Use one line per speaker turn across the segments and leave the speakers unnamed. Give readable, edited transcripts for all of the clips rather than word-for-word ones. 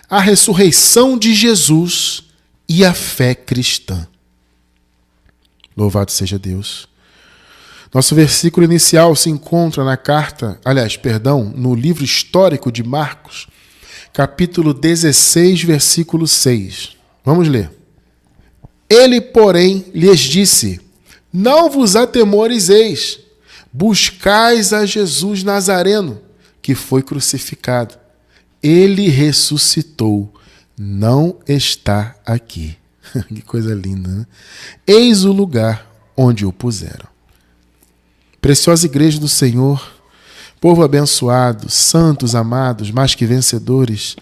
a ressurreição de Jesus e a fé cristã. Louvado seja Deus. Nosso versículo inicial se encontra no livro histórico de Marcos, capítulo 16, versículo 6. Vamos ler. Ele, porém, lhes disse: não vos atemorizeis, buscais a Jesus Nazareno, que foi crucificado. Ele ressuscitou, não está aqui. Que coisa linda, né? Eis o lugar onde o puseram. Preciosa igreja do Senhor, povo abençoado, santos amados, mais que vencedores,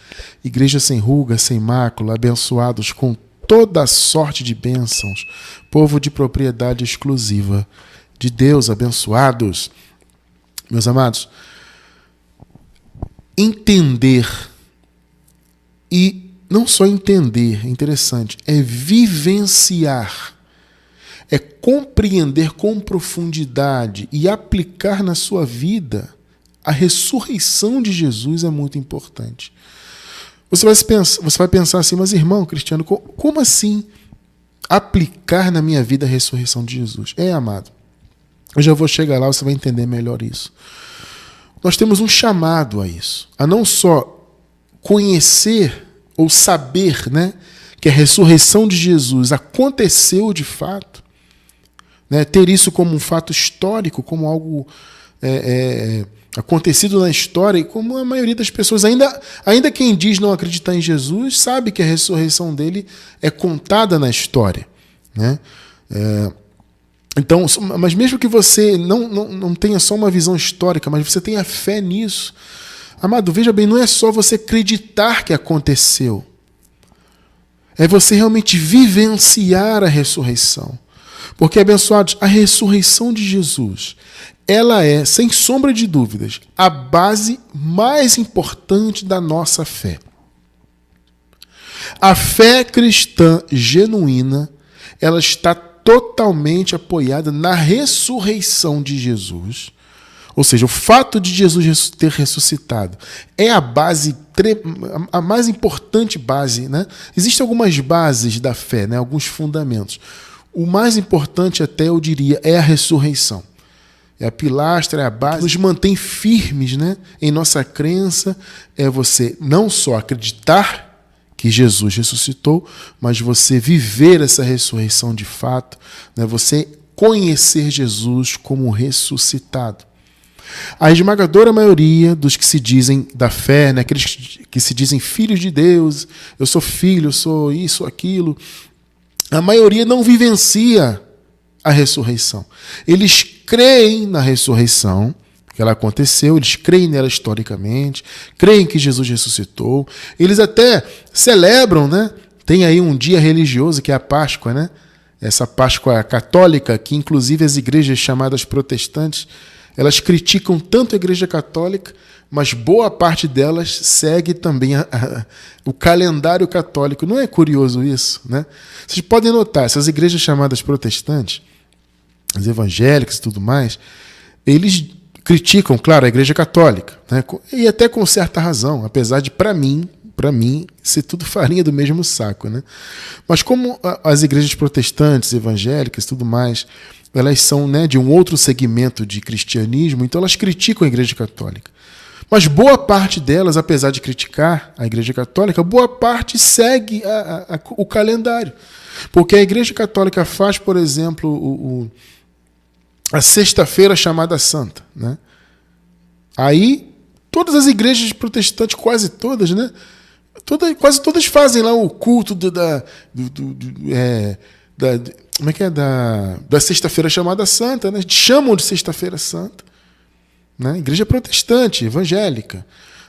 igreja sem ruga, sem mácula, abençoados com toda a sorte de bênçãos, povo de propriedade exclusiva de Deus, abençoados. Meus amados, entender, e não só entender, é interessante, é vivenciar, é compreender com profundidade e aplicar na sua vida a ressurreição de Jesus é muito importante. Você vai pensar assim, mas irmão Cristiano, como assim aplicar na minha vida a ressurreição de Jesus? Amado, eu já vou chegar lá, você vai entender melhor isso. Nós temos um chamado a isso, a não só conhecer ou saber, né, que a ressurreição de Jesus aconteceu de fato, né, ter isso como um fato histórico, como algo acontecido na história, e como a maioria das pessoas, ainda quem diz não acreditar em Jesus, sabe que a ressurreição dele é contada na história, né? Então, mas mesmo que você não tenha só uma visão histórica, mas você tenha fé nisso, amado, veja bem, não é só você acreditar que aconteceu, é você realmente vivenciar a ressurreição. Porque, abençoados, a ressurreição de Jesus, ela é, sem sombra de dúvidas, a base mais importante da nossa fé. A fé cristã genuína, ela está totalmente apoiada na ressurreição de Jesus. Ou seja, o fato de Jesus ter ressuscitado é a base, a mais importante base, né? Existem algumas bases da fé, né? Alguns fundamentos. O mais importante, até eu diria, é a ressurreição. É a pilastra, é a base, nos mantém firmes, né, em nossa crença. É você não só acreditar que Jesus ressuscitou, mas você viver essa ressurreição de fato, né, você conhecer Jesus como ressuscitado. A esmagadora maioria dos que se dizem da fé, né, aqueles que se dizem filhos de Deus, eu sou filho, eu sou isso, aquilo, a maioria não vivencia a ressurreição. Eles creem na ressurreição, que ela aconteceu, eles creem nela historicamente, creem que Jesus ressuscitou, eles até celebram, né? Tem aí um dia religioso que é a Páscoa, né? Essa Páscoa católica, que inclusive as igrejas chamadas protestantes, elas criticam tanto a Igreja Católica, mas boa parte delas segue também o calendário católico. Não é curioso isso, né? Vocês podem notar, essas igrejas chamadas protestantes, as evangélicas e tudo mais, eles criticam, claro, a Igreja Católica, né? E até com certa razão, apesar de, para mim, ser tudo farinha do mesmo saco, né? Mas como as igrejas protestantes, evangélicas e tudo mais, elas são, né, de um outro segmento de cristianismo, então elas criticam a Igreja Católica. Mas boa parte delas, apesar de criticar a Igreja Católica, boa parte segue o calendário. Porque a Igreja Católica faz, por exemplo, a sexta-feira chamada Santa, né? Aí, todas as igrejas protestantes, quase todas, né? Quase todas fazem lá o culto como é que é? Da sexta-feira chamada Santa, né? Chamam de sexta-feira Santa, né? Igreja protestante, evangélica,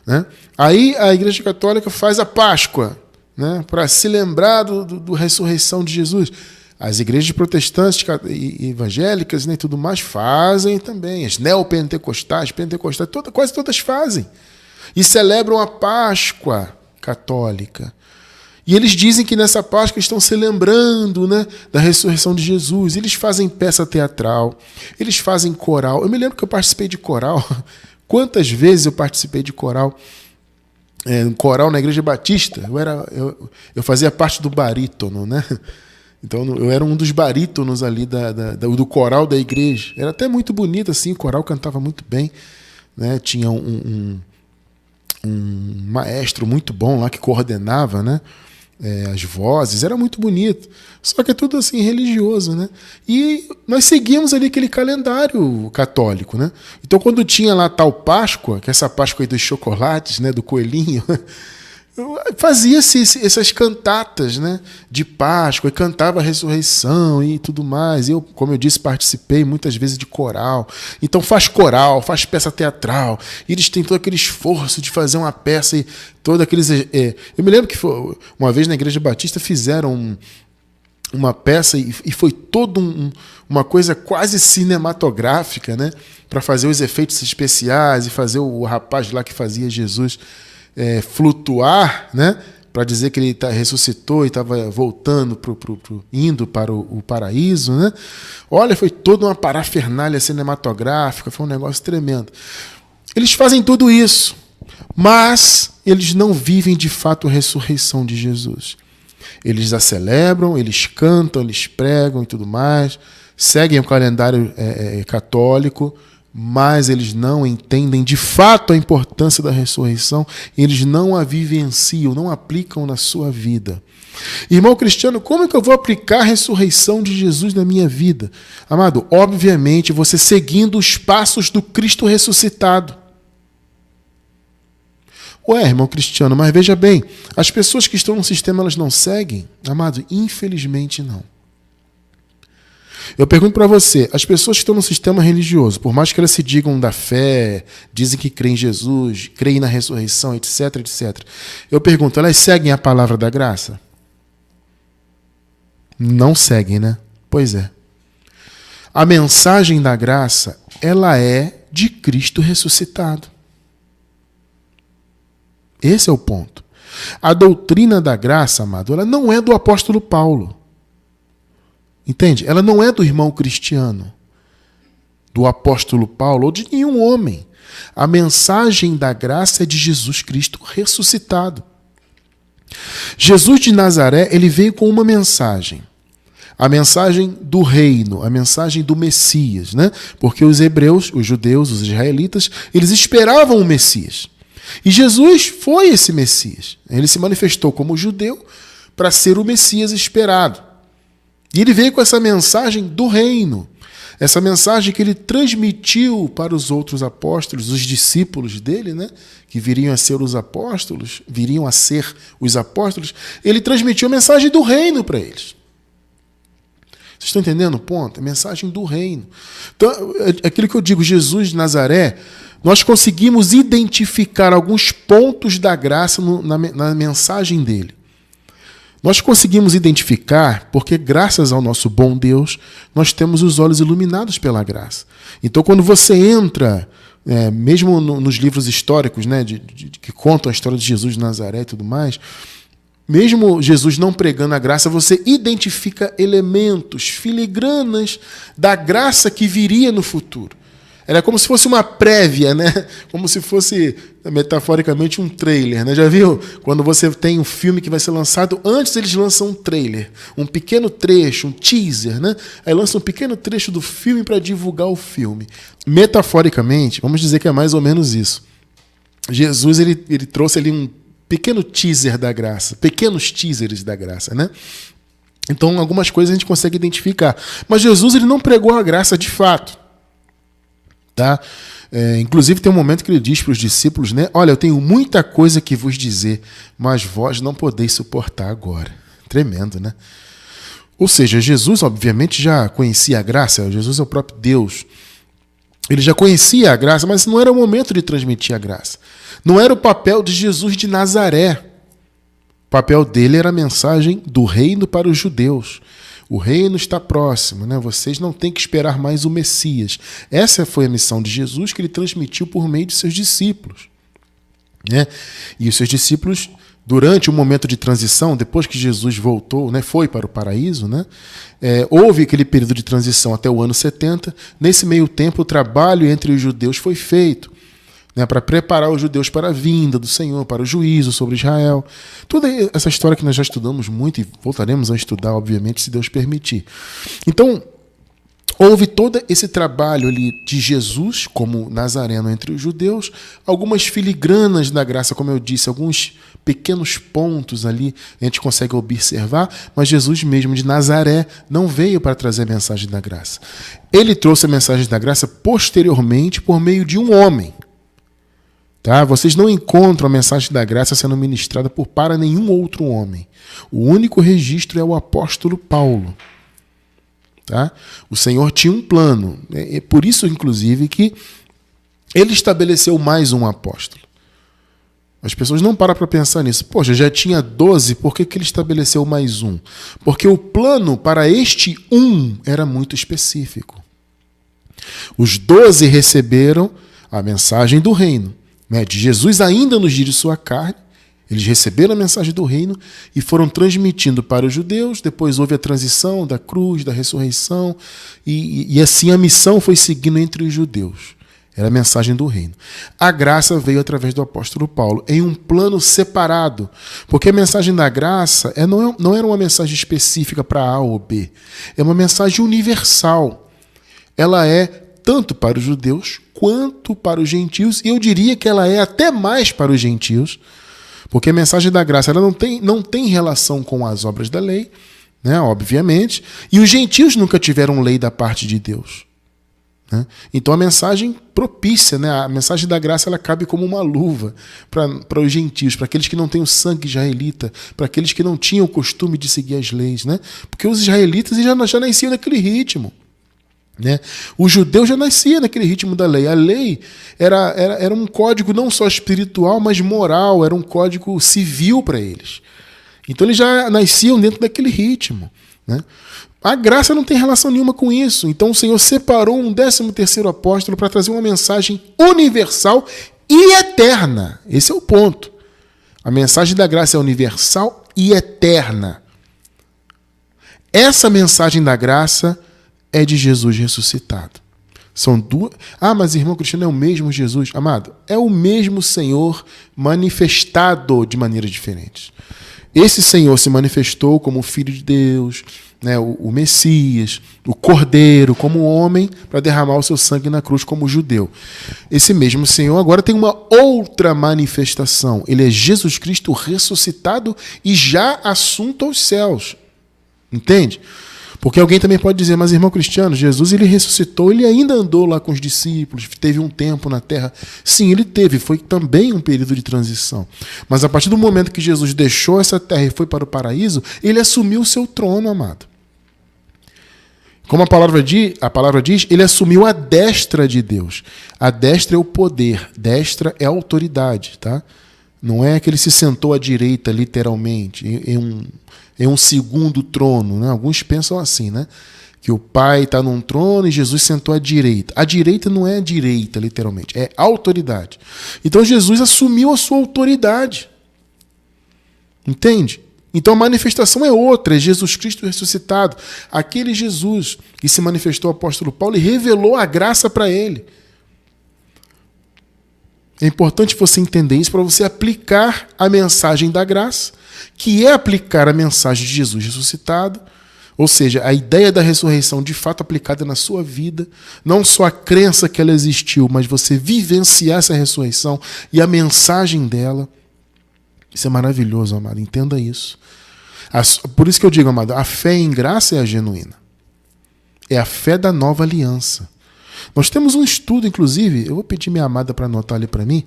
né? Aí a Igreja Católica faz a Páscoa, né? Para se lembrar do ressurreição de Jesus. As igrejas protestantes e evangélicas, né, e tudo mais fazem também. As neopentecostais, pentecostais, quase todas fazem. E celebram a Páscoa católica. E eles dizem que nessa Páscoa estão se lembrando, né, da ressurreição de Jesus. Eles fazem peça teatral, eles fazem coral. Eu me lembro que eu participei de coral. Quantas vezes eu participei de coral? um coral na Igreja Batista. Eu fazia parte do barítono, né? Então eu era um dos barítonos ali do coral da igreja. Era até muito bonito assim, o coral cantava muito bem, né? Tinha um maestro muito bom lá que coordenava, né? As vozes, era muito bonito. Só que é tudo assim religioso, né? E nós seguíamos ali aquele calendário católico, né? Então quando tinha lá tal Páscoa, que é essa Páscoa aí dos chocolates, né? Do coelhinho, fazia-se essas cantatas, né, de Páscoa, e cantava a ressurreição e tudo mais. Eu, como eu disse, participei muitas vezes de coral. Então faz coral, faz peça teatral. E eles têm todo aquele esforço de fazer uma peça e todo aqueles... Eu me lembro que uma vez na Igreja Batista fizeram uma peça e foi toda uma coisa quase cinematográfica, né, para fazer os efeitos especiais e fazer o rapaz lá que fazia Jesus flutuar, né, para dizer que ele ressuscitou e estava voltando, indo para o paraíso, né? Olha, foi toda uma parafernália cinematográfica, foi um negócio tremendo. Eles fazem tudo isso, mas eles não vivem de fato a ressurreição de Jesus. Eles a celebram, eles cantam, eles pregam e tudo mais, seguem o calendário católico, mas eles não entendem de fato a importância da ressurreição, eles não a vivenciam, não aplicam na sua vida. Irmão cristiano, como é que eu vou aplicar a ressurreição de Jesus na minha vida? Amado, obviamente você seguindo os passos do Cristo ressuscitado. Ué, irmão cristiano, mas veja bem, as pessoas que estão no sistema, elas não seguem? Amado, infelizmente não. Eu pergunto para você, as pessoas que estão no sistema religioso, por mais que elas se digam da fé, dizem que creem em Jesus, creem na ressurreição, etc, etc. Eu pergunto, elas seguem a palavra da graça? Não seguem, né? Pois é. A mensagem da graça, ela é de Cristo ressuscitado. Esse é o ponto. A doutrina da graça, amado, ela não é do apóstolo Paulo. Entende? Ela não é do irmão cristiano, do apóstolo Paulo ou de nenhum homem. A mensagem da graça é de Jesus Cristo ressuscitado. Jesus de Nazaré, ele veio com uma mensagem. A mensagem do reino, a mensagem do Messias, né? Porque os hebreus, os judeus, os israelitas, eles esperavam o Messias. E Jesus foi esse Messias. Ele se manifestou como judeu para ser o Messias esperado. E ele veio com essa mensagem do reino, essa mensagem que ele transmitiu para os outros apóstolos, os discípulos dele, né, que viriam a ser os apóstolos, ele transmitiu a mensagem do reino para eles. Vocês estão entendendo o ponto? A mensagem do reino. Então, aquilo que eu digo, Jesus de Nazaré, nós conseguimos identificar alguns pontos da graça na mensagem dele. Nós conseguimos identificar porque, graças ao nosso bom Deus, nós temos os olhos iluminados pela graça. Então, quando você entra, mesmo nos livros históricos, né, que contam a história de Jesus de Nazaré e tudo mais, mesmo Jesus não pregando a graça, você identifica elementos, filigranas da graça que viria no futuro. Era como se fosse uma prévia, né? Como se fosse, metaforicamente, um trailer, né? Já viu? Quando você tem um filme que vai ser lançado, antes eles lançam um trailer, um pequeno trecho, um teaser, né? Aí lançam um pequeno trecho do filme para divulgar o filme. Metaforicamente, vamos dizer que é mais ou menos isso. Jesus, ele trouxe ali um pequeno teaser da graça, pequenos teasers da graça, né? Então, algumas coisas a gente consegue identificar. Mas Jesus, ele não pregou a graça de fato. Tá? Inclusive tem um momento que ele diz para os discípulos, né? Olha, eu tenho muita coisa que vos dizer, mas vós não podeis suportar agora. Tremendo, né? Ou seja, Jesus obviamente já conhecia a graça, Jesus é o próprio Deus. Ele já conhecia a graça, mas não era o momento de transmitir a graça. Não era o papel de Jesus de Nazaré. O papel dele era a mensagem do reino para os judeus. O reino está próximo, né? Vocês não têm que esperar mais o Messias. Essa foi a missão de Jesus que ele transmitiu por meio de seus discípulos, né? E os seus discípulos, durante o momento de transição, depois que Jesus voltou, né, foi para o paraíso, né? Houve aquele período de transição até o ano 70. Nesse meio tempo, o trabalho entre os judeus foi feito. né, para preparar os judeus para a vinda do Senhor, para o juízo sobre Israel. Toda essa história que nós já estudamos muito e voltaremos a estudar, obviamente, se Deus permitir. Então, houve todo esse trabalho ali de Jesus como Nazareno entre os judeus, algumas filigranas da graça, como eu disse, alguns pequenos pontos ali a gente consegue observar, mas Jesus mesmo de Nazaré não veio para trazer a mensagem da graça. Ele trouxe a mensagem da graça posteriormente por meio de um homem. Tá? Vocês não encontram a mensagem da graça sendo ministrada para nenhum outro homem. O único registro é o apóstolo Paulo. Tá? O Senhor tinha um plano. É por isso, inclusive, que ele estabeleceu mais um apóstolo. As pessoas não param para pensar nisso. Poxa, já tinha 12, por que ele estabeleceu mais um? Porque o plano para este um era muito específico. Os 12 receberam a mensagem do reino, né, de Jesus ainda nos dias de sua carne. Eles receberam a mensagem do reino e foram transmitindo para os judeus. Depois houve a transição da cruz, da ressurreição, e assim a missão foi seguindo entre os judeus. Era a mensagem do reino. A graça veio através do apóstolo Paulo, em um plano separado, porque a mensagem da graça não era uma mensagem específica para A ou B, é uma mensagem universal. Ela é tanto para os judeus quanto para os gentios, e eu diria que ela é até mais para os gentios, porque a mensagem da graça ela não tem relação com as obras da lei, né, obviamente, e os gentios nunca tiveram lei da parte de Deus. Né? Então a mensagem propícia, né, a mensagem da graça ela cabe como uma luva para os gentios, para aqueles que não têm o sangue israelita, para aqueles que não tinham o costume de seguir as leis. Né? Porque os israelitas já nasciam naquele ritmo. Né? O judeu já nascia naquele ritmo da lei. A lei era um código não só espiritual, mas moral, era um código civil para eles. Então eles já nasciam dentro daquele ritmo. Né? A graça não tem relação nenhuma com isso. Então o Senhor separou um 13º apóstolo para trazer uma mensagem universal e eterna. Esse é o ponto. A mensagem da graça é universal e eterna. Essa mensagem da graça é de Jesus ressuscitado. São duas. Ah, mas irmão Cristiano, é o mesmo Jesus. Amado, é o mesmo Senhor manifestado de maneiras diferentes. Esse Senhor se manifestou como o Filho de Deus, né, o Messias, o Cordeiro, como homem, para derramar o seu sangue na cruz como judeu. Esse mesmo Senhor agora tem uma outra manifestação. Ele é Jesus Cristo ressuscitado e já assunto aos céus. Entende? Porque alguém também pode dizer, mas irmão Cristiano, Jesus ele ressuscitou, ele ainda andou lá com os discípulos, teve um tempo na terra. Sim, ele teve, foi também um período de transição. Mas a partir do momento que Jesus deixou essa terra e foi para o paraíso, ele assumiu o seu trono, amado. Como a palavra diz, ele assumiu a destra de Deus. A destra é o poder, destra é a autoridade, tá? Não é que ele se sentou à direita, literalmente, em um segundo trono. Né? Alguns pensam assim, né? Que o Pai está num trono e Jesus sentou à direita. A direita não é a direita, literalmente, é autoridade. Então Jesus assumiu a sua autoridade. Entende? Então a manifestação é outra, é Jesus Cristo ressuscitado. Aquele Jesus que se manifestou ao apóstolo Paulo e revelou a graça para ele. É importante você entender isso para você aplicar a mensagem da graça, que é aplicar a mensagem de Jesus ressuscitado, ou seja, a ideia da ressurreição de fato aplicada na sua vida, não só a crença que ela existiu, mas você vivenciar essa ressurreição e a mensagem dela. Isso é maravilhoso, amado, entenda isso. Por isso que eu digo, amado, a fé em graça é a genuína. É a fé da nova aliança. Nós temos um estudo, inclusive, eu vou pedir minha amada para anotar ali para mim.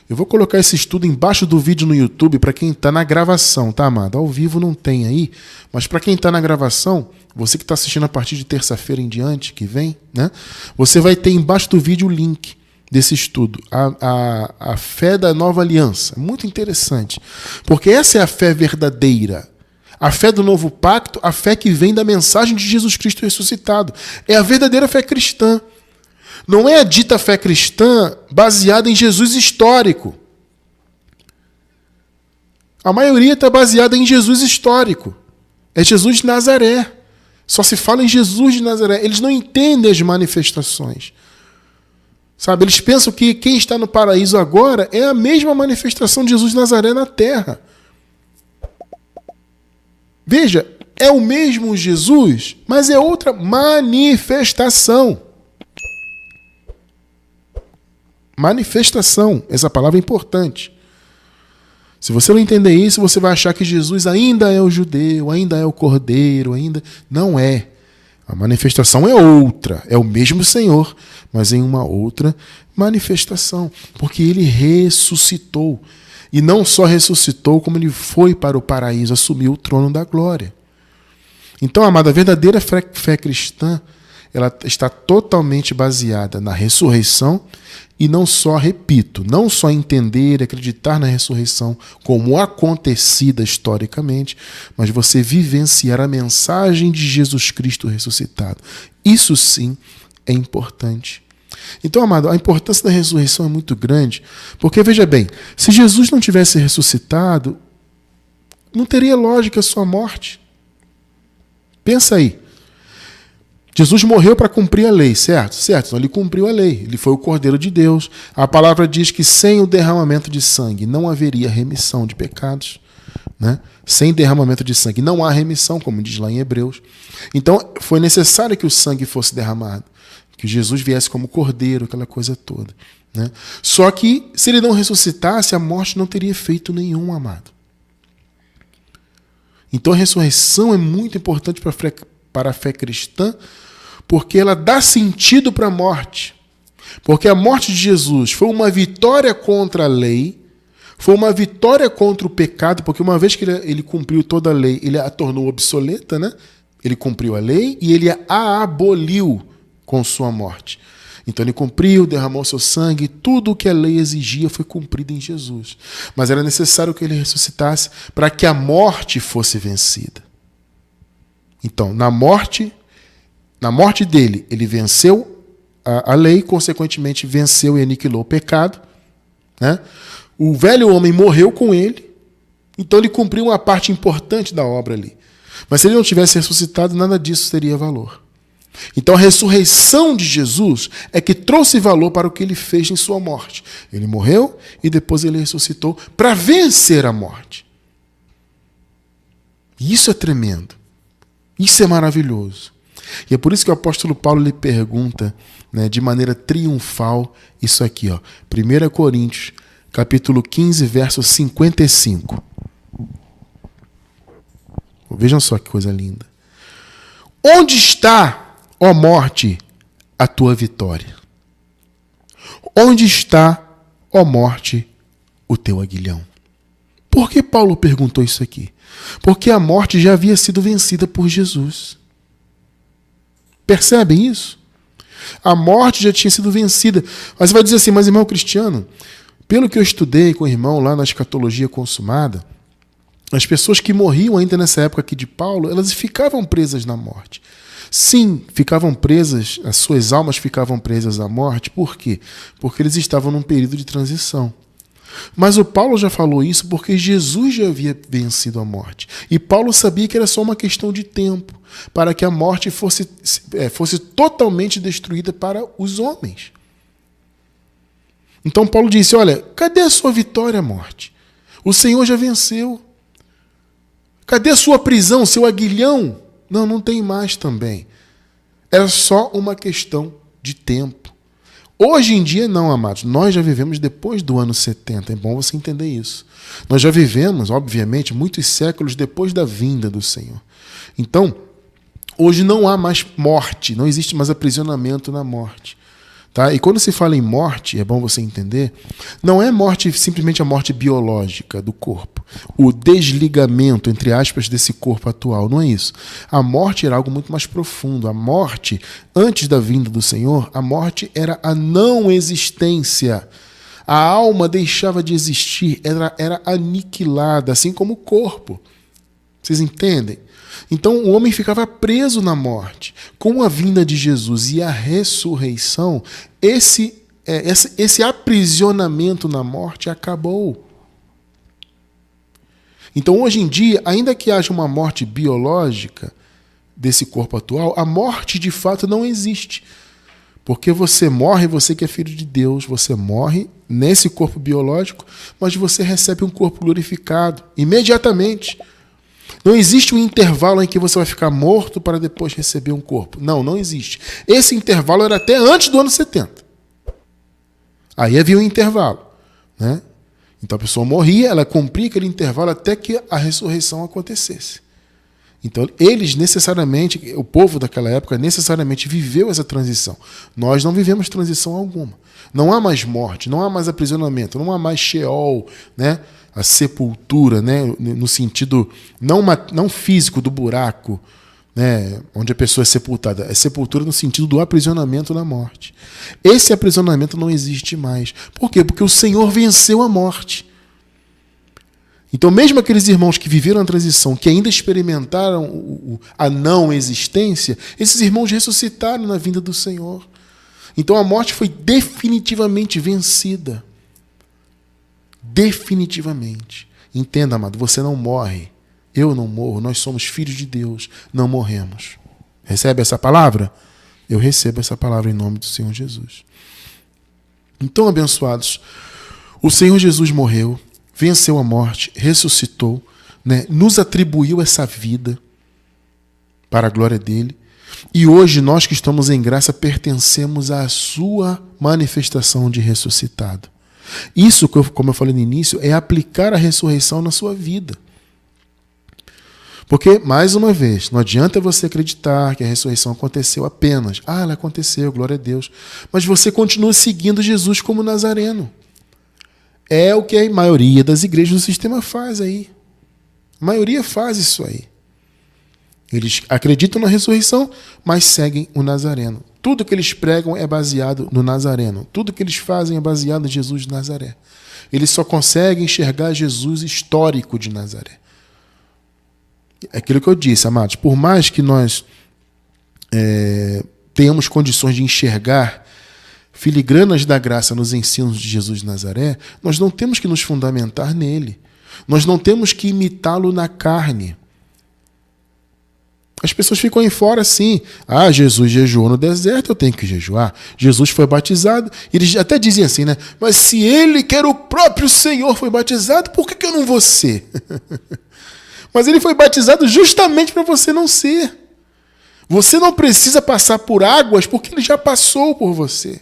Eu vou colocar esse estudo embaixo do vídeo no YouTube para quem está na gravação, tá, amada? Ao vivo não tem aí, mas para quem está na gravação, você que está assistindo a partir de terça-feira em diante, que vem, né? Você vai ter embaixo do vídeo o link desse estudo, a fé da nova aliança. Muito interessante, porque essa é a fé verdadeira. A fé do novo pacto, a fé que vem da mensagem de Jesus Cristo ressuscitado. É a verdadeira fé cristã. Não é a dita fé cristã baseada em Jesus histórico. A maioria está baseada em Jesus histórico. É Jesus de Nazaré. Só se fala em Jesus de Nazaré. Eles não entendem as manifestações. Sabe, eles pensam que quem está no paraíso agora é a mesma manifestação de Jesus de Nazaré na terra. Veja, é o mesmo Jesus, mas é outra manifestação. Manifestação, essa palavra é importante. Se você não entender isso, você vai achar que Jesus ainda é o judeu, ainda é o cordeiro, ainda... Não é. A manifestação é outra, é o mesmo Senhor, mas em uma outra manifestação, porque ele ressuscitou. E não só ressuscitou, como ele foi para o paraíso, assumiu o trono da glória. Então, amada, a verdadeira fé cristã, ela está totalmente baseada na ressurreição e não só, repito, não só entender e acreditar na ressurreição como acontecida historicamente, mas você vivenciar a mensagem de Jesus Cristo ressuscitado. Isso sim é importante. Então, amado, a importância da ressurreição é muito grande, porque, veja bem, se Jesus não tivesse ressuscitado, não teria lógica a sua morte. Pensa aí. Jesus morreu para cumprir a lei, certo? Certo, então ele cumpriu a lei, ele foi o Cordeiro de Deus. A palavra diz que sem o derramamento de sangue não haveria remissão de pecados. Né? Sem derramamento de sangue não há remissão, como diz lá em Hebreus. Então foi necessário que o sangue fosse derramado, que Jesus viesse como Cordeiro, aquela coisa toda. Né? Só que se ele não ressuscitasse, a morte não teria efeito nenhum, amado. Então a ressurreição é muito importante para a fé cristã, porque ela dá sentido para a morte. Porque a morte de Jesus foi uma vitória contra a lei, foi uma vitória contra o pecado, porque uma vez que ele cumpriu toda a lei, ele a tornou obsoleta, né? Ele cumpriu a lei e ele a aboliu com sua morte. Então ele cumpriu, derramou seu sangue, tudo o que a lei exigia foi cumprido em Jesus. Mas era necessário que ele ressuscitasse para que a morte fosse vencida. Então, na morte dele, ele venceu a lei, consequentemente venceu e aniquilou o pecado. Né? O velho homem morreu com ele, então ele cumpriu uma parte importante da obra ali. Mas se ele não tivesse ressuscitado, nada disso teria valor. Então a ressurreição de Jesus é que trouxe valor para o que ele fez em sua morte. Ele morreu e depois ele ressuscitou para vencer a morte. E isso é tremendo. Isso é maravilhoso. E é por isso que o apóstolo Paulo lhe pergunta, né, de maneira triunfal, isso aqui, ó, 1 Coríntios, capítulo 15, verso 55. Vejam só que coisa linda. Onde está, ó morte, a tua vitória? Onde está, ó morte, o teu aguilhão? Por que Paulo perguntou isso aqui? Porque a morte já havia sido vencida por Jesus. Percebem isso? A morte já tinha sido vencida. Mas você vai dizer assim, mas irmão Cristiano, pelo que eu estudei com o irmão lá na escatologia consumada, as pessoas que morriam ainda nessa época aqui de Paulo, elas ficavam presas na morte. Sim, ficavam presas, as suas almas ficavam presas à morte. Por quê? Porque eles estavam num período de transição. Mas o Paulo já falou isso porque Jesus já havia vencido a morte. E Paulo sabia que era só uma questão de tempo para que a morte fosse totalmente destruída para os homens. Então Paulo disse, olha, cadê a sua vitória, morte? O Senhor já venceu. Cadê a sua prisão, seu aguilhão? Não tem mais também. Era só uma questão de tempo. Hoje em dia não, amados. Nós já vivemos depois do ano 70. É bom você entender isso. Nós já vivemos, obviamente, muitos séculos depois da vinda do Senhor. Então, hoje não há mais morte. Não existe mais aprisionamento na morte. Tá? E quando se fala em morte, é bom você entender, não é morte simplesmente a morte biológica do corpo. O desligamento, entre aspas, desse corpo atual. Não é isso. A morte era algo muito mais profundo. A morte, antes da vinda do Senhor, a morte era a não existência. A alma deixava de existir, era aniquilada, assim como o corpo. Vocês entendem? Então o homem ficava preso na morte. Com a vinda de Jesus e a ressurreição, esse aprisionamento na morte acabou. Então hoje em dia, ainda que haja uma morte biológica desse corpo atual, a morte de fato não existe. Porque você morre, você que é filho de Deus, você morre nesse corpo biológico, mas você recebe um corpo glorificado imediatamente. Não existe um intervalo em que você vai ficar morto para depois receber um corpo. Não, não existe. Esse intervalo era até antes do ano 70. Aí havia um intervalo, né? Então a pessoa morria, ela cumpria aquele intervalo até que a ressurreição acontecesse. Então eles necessariamente, o povo daquela época necessariamente viveu essa transição. Nós não vivemos transição alguma. Não há mais morte, não há mais aprisionamento, não há mais Sheol, né? A sepultura, né? No sentido não físico do buraco, né? Onde a pessoa é sepultada. É sepultura no sentido do aprisionamento na morte. Esse aprisionamento não existe mais. Por quê? Porque o Senhor venceu a morte. Então, mesmo aqueles irmãos que viveram a transição, que ainda experimentaram a não existência, esses irmãos ressuscitaram na vinda do Senhor. Então, a morte foi definitivamente vencida. Definitivamente. Entenda, amado, você não morre. Eu não morro. Nós somos filhos de Deus. Não morremos. Recebe essa palavra? Eu recebo essa palavra em nome do Senhor Jesus. Então, abençoados, o Senhor Jesus morreu, venceu a morte, ressuscitou, né? Nos atribuiu essa vida para a glória dele. E hoje nós que estamos em graça pertencemos à sua manifestação de ressuscitado. Isso, como eu falei no início, é aplicar a ressurreição na sua vida. Porque, mais uma vez, não adianta você acreditar que a ressurreição aconteceu apenas. Ela aconteceu, glória a Deus. Mas você continua seguindo Jesus como Nazareno. É o que a maioria das igrejas do sistema faz aí. A maioria faz isso aí. Eles acreditam na ressurreição, mas seguem o Nazareno. Tudo que eles pregam é baseado no Nazareno. Tudo que eles fazem é baseado em Jesus de Nazaré. Eles só conseguem enxergar Jesus histórico de Nazaré. É aquilo que eu disse, amados. Por mais que nós tenhamos condições de enxergar filigranas da graça nos ensinos de Jesus de Nazaré, nós não temos que nos fundamentar nele. Nós não temos que imitá-lo na carne. As pessoas ficam aí fora assim. Ah, Jesus jejuou no deserto, eu tenho que jejuar. Jesus foi batizado. Eles até dizem assim, né? Mas se ele, que era o próprio Senhor, foi batizado, por que eu não vou ser? Mas ele foi batizado justamente para você não ser. Você não precisa passar por águas, porque ele já passou por você.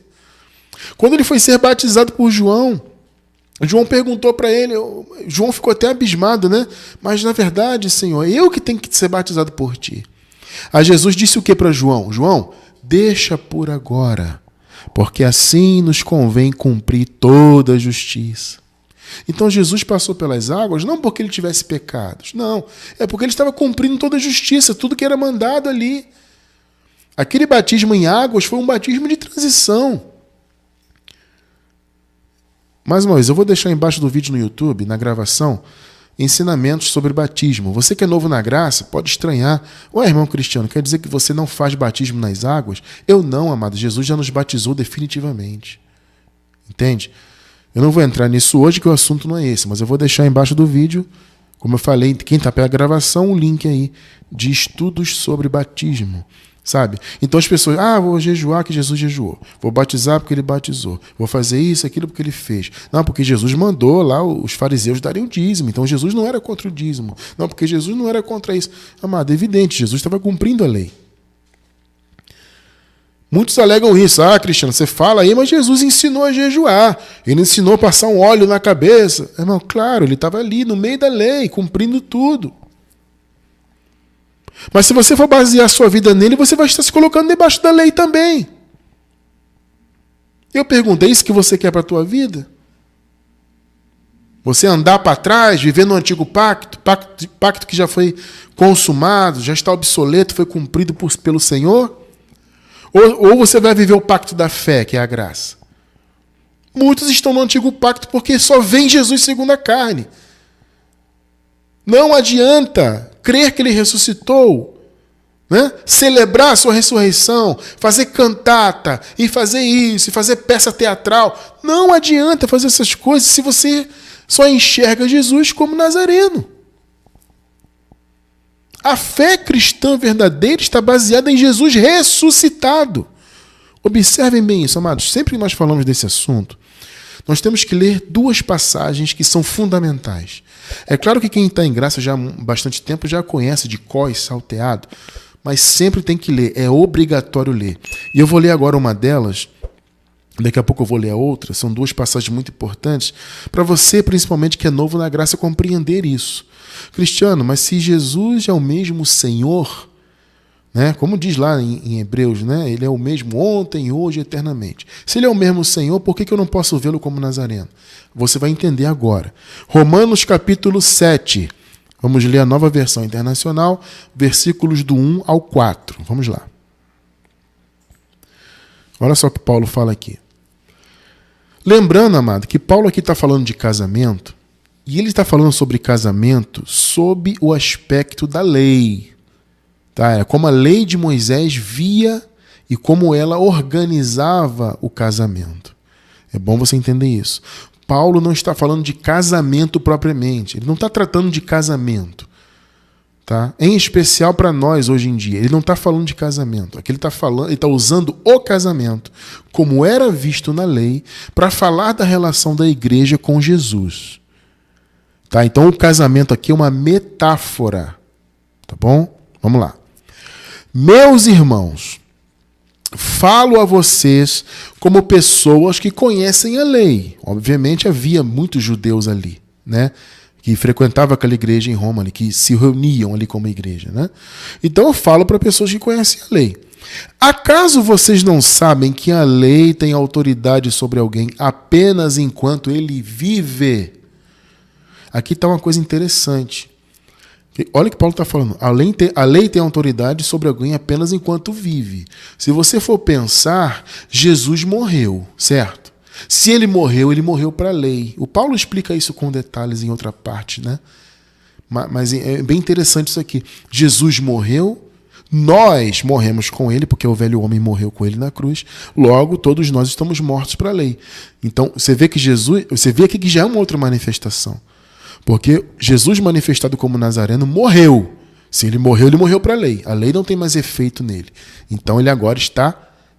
Quando ele foi ser batizado por João, João perguntou para ele, João ficou até abismado, né? Mas na verdade, Senhor, eu que tenho que ser batizado por ti. Aí Jesus disse o que para João? João, deixa por agora, porque assim nos convém cumprir toda a justiça. Então Jesus passou pelas águas não porque ele tivesse pecados, não, é porque ele estava cumprindo toda a justiça, tudo que era mandado ali. Aquele batismo em águas foi um batismo de transição. Mais uma vez, eu vou deixar embaixo do vídeo no YouTube, na gravação, ensinamentos sobre batismo. Você que é novo na graça pode estranhar. Ué, irmão Cristiano, quer dizer que você não faz batismo nas águas? Eu não, amado. Jesus já nos batizou definitivamente. Entende? Eu não vou entrar nisso hoje, que o assunto não é esse, mas eu vou deixar embaixo do vídeo, como eu falei, quem está pela gravação, um link aí de estudos sobre batismo. Sabe? Então as pessoas, vou jejuar que Jesus jejuou. Vou batizar porque ele batizou. Vou fazer isso, aquilo porque ele fez. Não, porque Jesus mandou lá os fariseus darem o dízimo. Então Jesus não era contra o dízimo. Não, porque Jesus não era contra isso. Amado, é evidente, Jesus estava cumprindo a lei. Muitos alegam isso. Cristiano, você fala aí, mas Jesus ensinou a jejuar. Ele ensinou a passar um óleo na cabeça. Irmão, claro, ele estava ali no meio da lei, cumprindo tudo. Mas se você for basear a sua vida nele, você vai estar se colocando debaixo da lei também. Eu pergunto, é isso que você quer para a tua vida? Você andar para trás, viver no antigo pacto que já foi consumado, já está obsoleto, foi cumprido pelo Senhor? Ou você vai viver o pacto da fé, que é a graça? Muitos estão no antigo pacto porque só vem Jesus segundo a carne. Não adianta crer que ele ressuscitou, né? Celebrar a sua ressurreição, fazer cantata, e fazer isso, e fazer peça teatral. Não adianta fazer essas coisas se você só enxerga Jesus como Nazareno. A fé cristã verdadeira está baseada em Jesus ressuscitado. Observem bem isso, amados. Sempre que nós falamos desse assunto, nós temos que ler duas passagens que são fundamentais. É claro que quem está em graça já há bastante tempo já conhece de cor e salteado, mas sempre tem que ler, é obrigatório ler. E eu vou ler agora uma delas, daqui a pouco eu vou ler a outra, são duas passagens muito importantes, para você, principalmente, que é novo na graça, compreender isso. Cristiano, mas se Jesus é o mesmo Senhor, né, como diz lá em Hebreus, né, ele é o mesmo ontem, hoje e eternamente. Se ele é o mesmo Senhor, por que eu não posso vê-lo como Nazareno? Você vai entender agora. Romanos capítulo 7. Vamos ler a Nova Versão Internacional, versículos do 1 ao 4. Vamos lá. Olha só o que Paulo fala aqui. Lembrando, amado, que Paulo aqui está falando de casamento, e ele está falando sobre casamento sob o aspecto da lei. Tá? É como a lei de Moisés via e como ela organizava o casamento. É bom você entender isso. Paulo não está falando de casamento propriamente. Ele não está tratando de casamento. Tá? Em especial para nós hoje em dia. Ele não está falando de casamento. Aqui ele está usando o casamento, como era visto na lei, para falar da relação da igreja com Jesus. Tá? Então o casamento aqui é uma metáfora. Tá bom? Vamos lá. Meus irmãos, falo a vocês como pessoas que conhecem a lei. Obviamente havia muitos judeus ali, né, que frequentavam aquela igreja em Roma, ali, que se reuniam ali como igreja. Né? Então eu falo para pessoas que conhecem a lei. Acaso vocês não sabem que a lei tem autoridade sobre alguém apenas enquanto ele vive? Aqui está uma coisa interessante. Olha o que Paulo está falando. A lei tem autoridade sobre alguém apenas enquanto vive. Se você for pensar, Jesus morreu, certo? Se ele morreu para a lei. O Paulo explica isso com detalhes em outra parte, né? Mas é bem interessante isso aqui. Jesus morreu, nós morremos com ele, porque o velho homem morreu com ele na cruz. Logo, todos nós estamos mortos para a lei. Então, você vê aqui que já é uma outra manifestação. Porque Jesus, manifestado como Nazareno, morreu. Se ele morreu para a lei. A lei não tem mais efeito nele. Então ele agora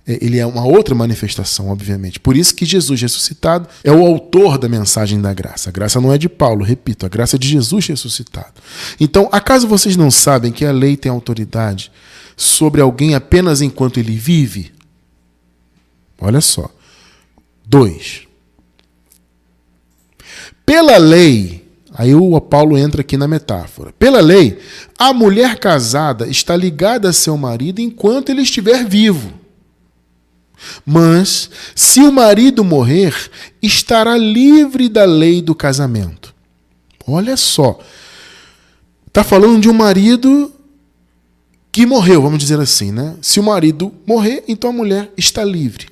ele é uma outra manifestação, obviamente. Por isso que Jesus ressuscitado é o autor da mensagem da graça. A graça não é de Paulo, repito, a graça é de Jesus ressuscitado. Então, acaso vocês não sabem que a lei tem autoridade sobre alguém apenas enquanto ele vive? Olha só. 2. Pela lei... Aí o Paulo entra aqui na metáfora. Pela lei, a mulher casada está ligada a seu marido enquanto ele estiver vivo. Mas, se o marido morrer, estará livre da lei do casamento. Olha só. Está falando de um marido que morreu, vamos dizer assim, né? Se o marido morrer, então a mulher está livre.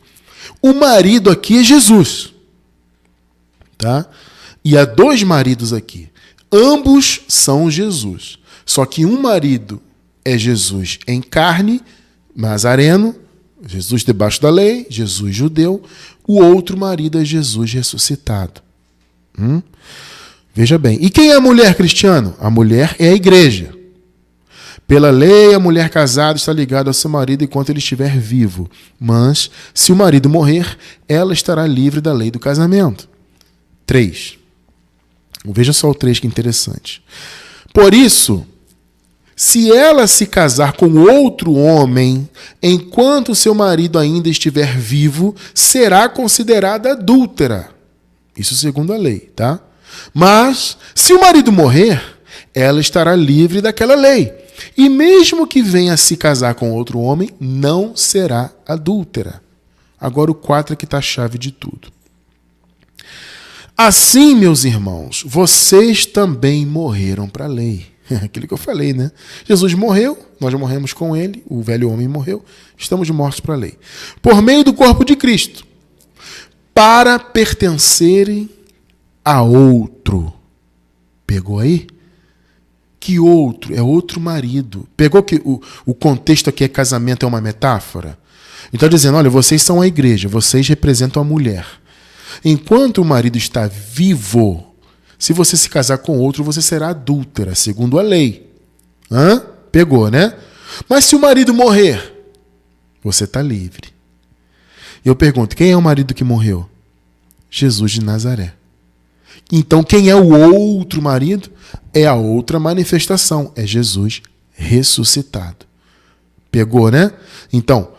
O marido aqui é Jesus. Tá? E há dois maridos aqui. Ambos são Jesus. Só que um marido é Jesus em carne, Nazareno, Jesus debaixo da lei, Jesus judeu. O outro marido é Jesus ressuscitado. Veja bem. E quem é a mulher, cristiano? A mulher é a igreja. Pela lei, a mulher casada está ligada ao seu marido enquanto ele estiver vivo. Mas, se o marido morrer, ela estará livre da lei do casamento. 3. Veja só o 3 que interessante. Por isso, se ela se casar com outro homem, enquanto seu marido ainda estiver vivo, será considerada adúltera. Isso segundo a lei, tá? Mas, se o marido morrer, ela estará livre daquela lei. E mesmo que venha se casar com outro homem, não será adúltera. Agora o 4 é que está a chave de tudo. Assim, meus irmãos, vocês também morreram para a lei. Aquilo que eu falei, né? Jesus morreu, nós morremos com ele, o velho homem morreu, estamos mortos para a lei. Por meio do corpo de Cristo, para pertencerem a outro. Pegou aí? Que outro? É outro marido. Pegou que o contexto aqui é casamento, é uma metáfora? Então, dizendo, olha, vocês são a igreja, vocês representam a mulher. Enquanto o marido está vivo, se você se casar com outro, você será adúltera, segundo a lei. Pegou, né? Mas se o marido morrer, você está livre. Eu pergunto, quem é o marido que morreu? Jesus de Nazaré. Então, quem é o outro marido? É a outra manifestação, é Jesus ressuscitado. Pegou, né? Então,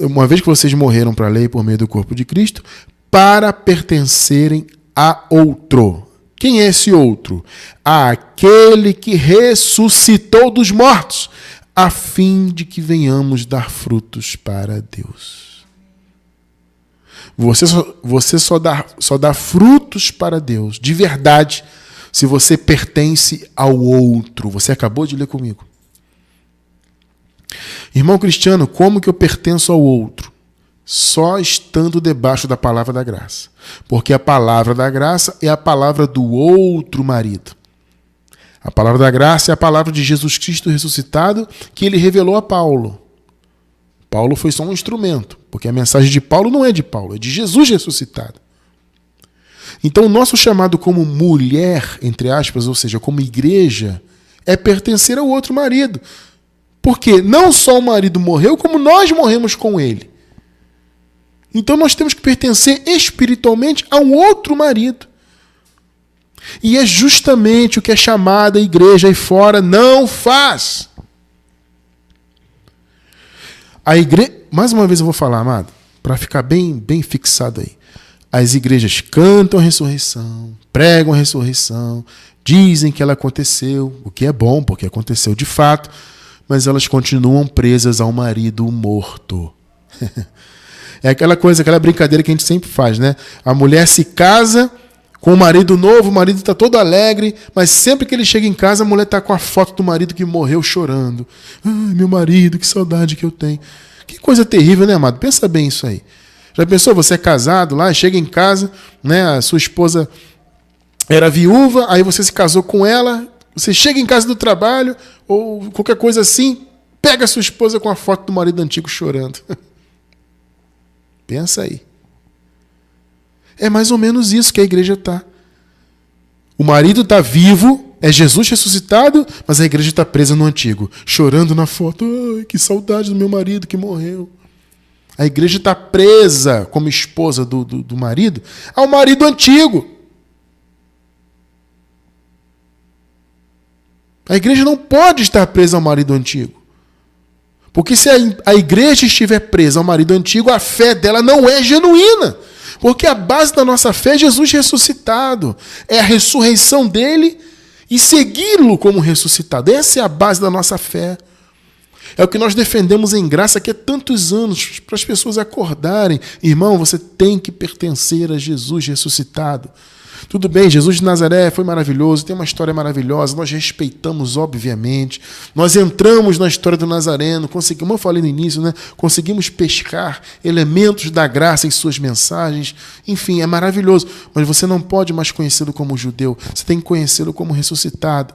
uma vez que vocês morreram para a lei por meio do corpo de Cristo, para pertencerem a outro. Quem é esse outro? Aquele que ressuscitou dos mortos, a fim de que venhamos dar frutos para Deus. Você só dá frutos para Deus, de verdade, se você pertence ao outro. Você acabou de ler comigo. Irmão Cristiano, como que eu pertenço ao outro? Só estando debaixo da palavra da graça. Porque a palavra da graça é a palavra do outro marido. A palavra da graça é a palavra de Jesus Cristo ressuscitado que ele revelou a Paulo. Paulo foi só um instrumento, porque a mensagem de Paulo não é de Paulo, é de Jesus ressuscitado. Então, o nosso chamado como mulher, entre aspas, ou seja, como igreja, é pertencer ao outro marido. Porque não só o marido morreu, como nós morremos com ele. Então, nós temos que pertencer espiritualmente ao outro marido. E é justamente o que a chamada igreja aí fora não faz. A igreja, mais uma vez eu vou falar, amado, para ficar bem fixado aí. As igrejas cantam a ressurreição, pregam a ressurreição, dizem que ela aconteceu, o que é bom, porque aconteceu de fato, mas elas continuam presas ao marido morto. É aquela coisa, aquela brincadeira que a gente sempre faz, né? A mulher se casa com um marido novo, o marido está todo alegre, mas sempre que ele chega em casa, a mulher está com a foto do marido que morreu chorando. Ai, meu marido, que saudade que eu tenho. Que coisa terrível, né, amado? Pensa bem isso aí. Já pensou, você é casado lá, chega em casa, né, a sua esposa era viúva, aí você se casou com ela, você chega em casa do trabalho, ou qualquer coisa assim, pega a sua esposa com a foto do marido antigo chorando. Pensa aí. É mais ou menos isso que a igreja está. O marido está vivo, é Jesus ressuscitado, mas a igreja está presa no antigo, chorando na foto. Ai, que saudade do meu marido que morreu. A igreja está presa como esposa do marido ao marido antigo. A igreja não pode estar presa ao marido antigo. Porque se a igreja estiver presa ao marido antigo, a fé dela não é genuína. Porque a base da nossa fé é Jesus ressuscitado. É a ressurreição dele e segui-lo como ressuscitado. Essa é a base da nossa fé. É o que nós defendemos em graça aqui há tantos anos, para as pessoas acordarem. Irmão, você tem que pertencer a Jesus ressuscitado. Tudo bem, Jesus de Nazaré foi maravilhoso, tem uma história maravilhosa, nós respeitamos, obviamente. Nós entramos na história do Nazareno, conseguimos, como eu falei no início, né? Conseguimos pescar elementos da graça em suas mensagens. Enfim, é maravilhoso. Mas você não pode mais conhecê-lo como judeu, você tem que conhecê-lo como ressuscitado.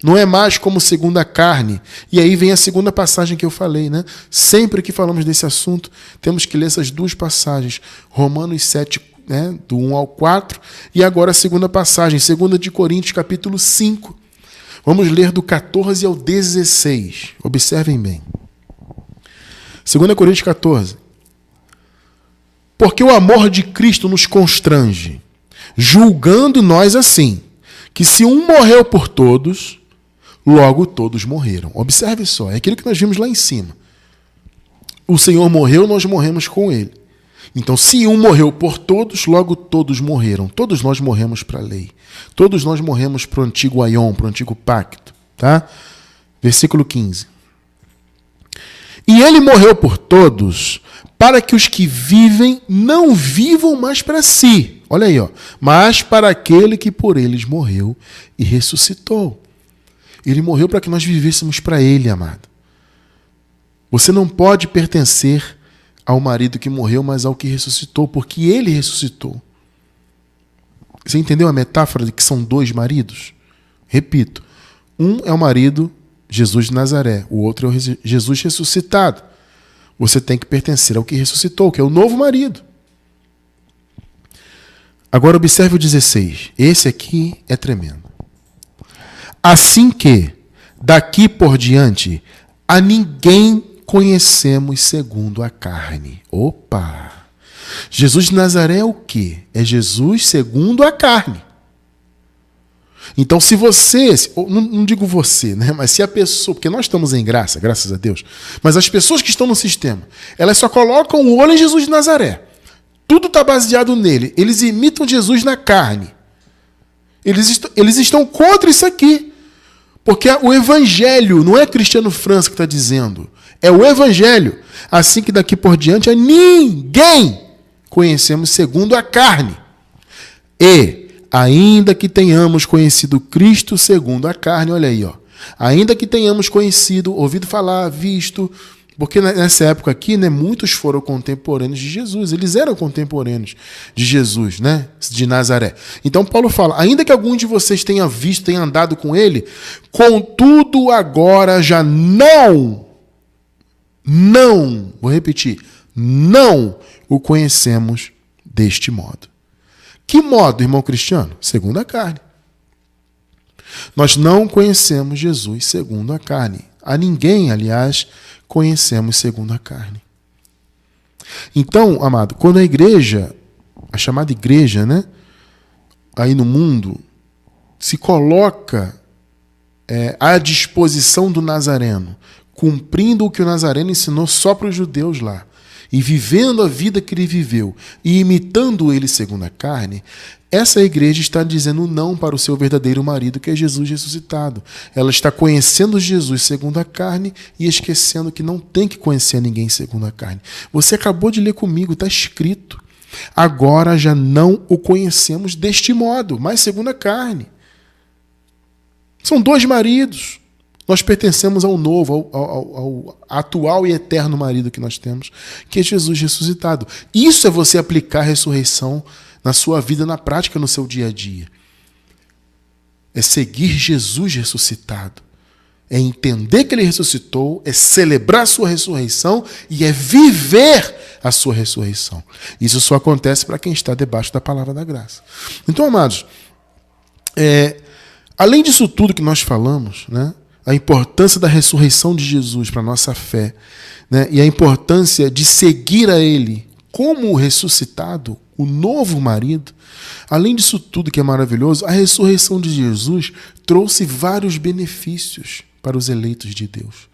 Não é mais como segundo a carne. E aí vem a segunda passagem que eu falei, né? Sempre que falamos desse assunto, temos que ler essas duas passagens. Romanos 7, né? Do 1 ao 4. E agora a segunda passagem, 2 de Coríntios, capítulo 5. Vamos ler do 14 ao 16. Observem bem. 2 Coríntios 14. Porque o amor de Cristo nos constrange, julgando nós assim, que se um morreu por todos, logo todos morreram. Observe só, é aquilo que nós vimos lá em cima. O Senhor morreu, nós morremos com ele. Então, se um morreu por todos, logo todos morreram. Todos nós morremos para a lei. Todos nós morremos para o antigo aion, para o antigo pacto. Tá? Versículo 15. E ele morreu por todos, para que os que vivem não vivam mais para si. Olha aí, ó. Mas para aquele que por eles morreu e ressuscitou. Ele morreu para que nós vivêssemos para ele, amado. Você não pode pertencer ao marido que morreu, mas ao que ressuscitou, porque ele ressuscitou. Você entendeu a metáfora de que são dois maridos? Repito, um é o marido Jesus de Nazaré, o outro é o Jesus ressuscitado. Você tem que pertencer ao que ressuscitou, que é o novo marido. Agora observe o 16. Esse aqui é tremendo. Assim que, daqui por diante, a ninguém conhecemos segundo a carne. Opa! Jesus de Nazaré é o quê? É Jesus segundo a carne. Então, se você, não digo você, né? Mas se a pessoa, porque nós estamos em graça, graças a Deus, mas as pessoas que estão no sistema, elas só colocam o olho em Jesus de Nazaré. Tudo está baseado nele. Eles imitam Jesus na carne. Eles estão contra isso aqui. Porque o Evangelho, não é Cristiano França que está dizendo, é o Evangelho. Assim que daqui por diante a ninguém conhecemos segundo a carne. E, ainda que tenhamos conhecido Cristo segundo a carne, olha aí, ó. Ainda que tenhamos conhecido, ouvido falar, visto, porque nessa época aqui, né, muitos foram contemporâneos de Jesus, eles eram contemporâneos de Jesus, né, de Nazaré. Então Paulo fala, ainda que algum de vocês tenha visto, tenha andado com ele, contudo agora já não, vou repetir, não o conhecemos deste modo. Que modo, irmão cristiano? Segundo a carne. Nós não conhecemos Jesus segundo a carne. A ninguém, aliás, conhecemos segundo a carne. Então, amado, quando a igreja, a chamada igreja, né, aí no mundo, se coloca à disposição do Nazareno, cumprindo o que o Nazareno ensinou só para os judeus lá, e vivendo a vida que ele viveu, e imitando ele segundo a carne, essa igreja está dizendo não para o seu verdadeiro marido, que é Jesus ressuscitado. Ela está conhecendo Jesus segundo a carne e esquecendo que não tem que conhecer ninguém segundo a carne. Você acabou de ler comigo, está escrito. Agora já não o conhecemos deste modo, mas segundo a carne. São dois maridos. Nós pertencemos ao novo, ao atual e eterno marido que nós temos, que é Jesus ressuscitado. Isso é você aplicar a ressurreição na sua vida, na prática, no seu dia a dia. É seguir Jesus ressuscitado. É entender que ele ressuscitou, é celebrar a sua ressurreição e é viver a sua ressurreição. Isso só acontece para quem está debaixo da palavra da graça. Então, amados, além disso tudo que nós falamos, né, a importância da ressurreição de Jesus para a nossa fé, né, e a importância de seguir a ele como ressuscitado, o novo marido, além disso tudo que é maravilhoso, a ressurreição de Jesus trouxe vários benefícios para os eleitos de Deus.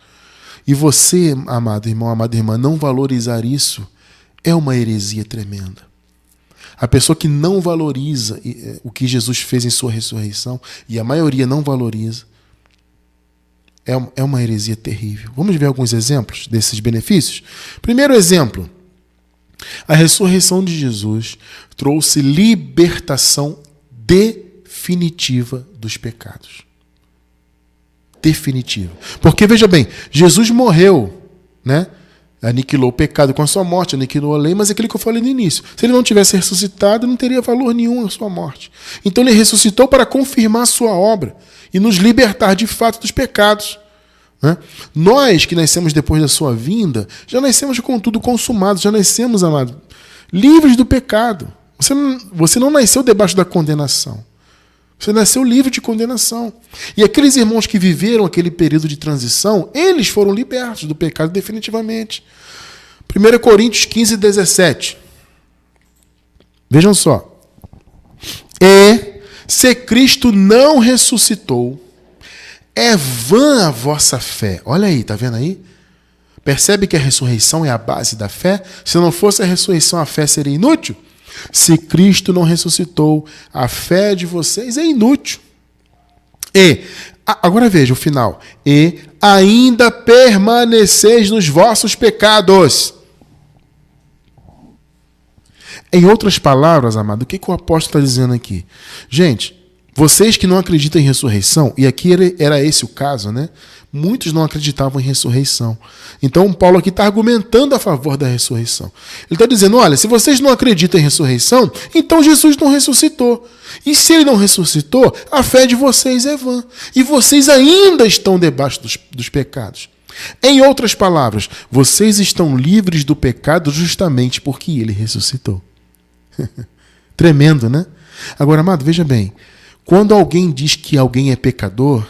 E você, amado irmão, amada irmã, não valorizar isso é uma heresia tremenda. A pessoa que não valoriza o que Jesus fez em sua ressurreição, e a maioria não valoriza, é uma heresia terrível. Vamos ver alguns exemplos desses benefícios? Primeiro exemplo, a ressurreição de Jesus trouxe libertação definitiva dos pecados. Definitiva. Porque, veja bem, Jesus morreu, né? Aniquilou o pecado com a sua morte, aniquilou a lei, mas é aquilo que eu falei no início. Se ele não tivesse ressuscitado, não teria valor nenhum a sua morte. Então ele ressuscitou para confirmar a sua obra e nos libertar de fato dos pecados. Né? Nós que nascemos depois da sua vinda, já nascemos com tudo consumado, já nascemos, amado, livres do pecado. Você não nasceu debaixo da condenação. Você nasceu livre de condenação. E aqueles irmãos que viveram aquele período de transição, eles foram libertos do pecado definitivamente. 1 Coríntios 15, 17. Vejam só. E se Cristo não ressuscitou, é vã a vossa fé. Olha aí, tá vendo aí? Percebe que a ressurreição é a base da fé? Se não fosse a ressurreição, a fé seria inútil? Se Cristo não ressuscitou, a fé de vocês é inútil. E, agora veja o final. E ainda permaneceis nos vossos pecados. Em outras palavras, amado, o que o apóstolo está dizendo aqui? Gente, vocês que não acreditam em ressurreição, e aqui era esse o caso, né? Muitos não acreditavam em ressurreição. Então, Paulo aqui está argumentando a favor da ressurreição. Ele está dizendo, olha, se vocês não acreditam em ressurreição, então Jesus não ressuscitou. E se ele não ressuscitou, a fé de vocês é vã. E vocês ainda estão debaixo dos pecados. Em outras palavras, vocês estão livres do pecado justamente porque ele ressuscitou. Tremendo, né? Agora, amado, veja bem. Quando alguém diz que alguém é pecador,